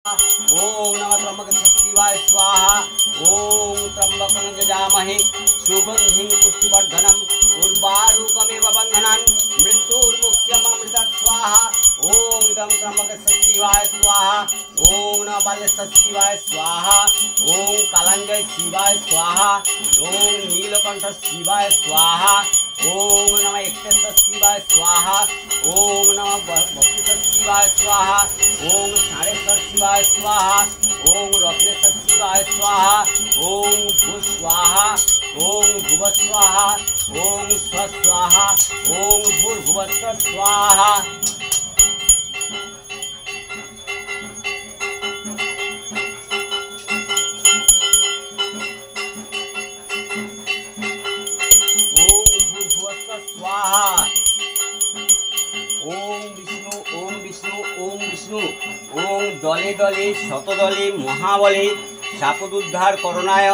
ओम नमः त्र्यंबकेश्वराय स्वाहा। ओम त्र्यंबकं यजामहे सुगंधिं पुष्टिवर्धनम् उर्वारुकमेव बन्धनान् मृत्युर्मुक्षयममृतात् स्वाहा। ओम इदं त्र्यंबकेश्वराय स्वाहा। ओम नमः बालेश्वराय स्वाहा। ओम कालंजय शिवाय स्वाहा। ओम नीलकंठ शिवाय स्वाहा। ओम नमः एक्तेश्वर शिवाय स्वाहा। ओम नमः भक्तेश्वर शिवाय स्वाहा। ओम षाणेश्वर शिवाय स्वाहा। ओम रत्नेश्वर शिवाय स्वाहा। ओम भू स्वाहा। ओम भुव स्वाहा। ओम स्व स्वाहा। ओम भूर्भुवस्व स्वाहा। ओम भूर्भुवस्व स्वाहा। ओम विष्णु ओम विष्णु ओम विष्णु ओम दले दले शतदले महाबले शापदुद्धार करणाय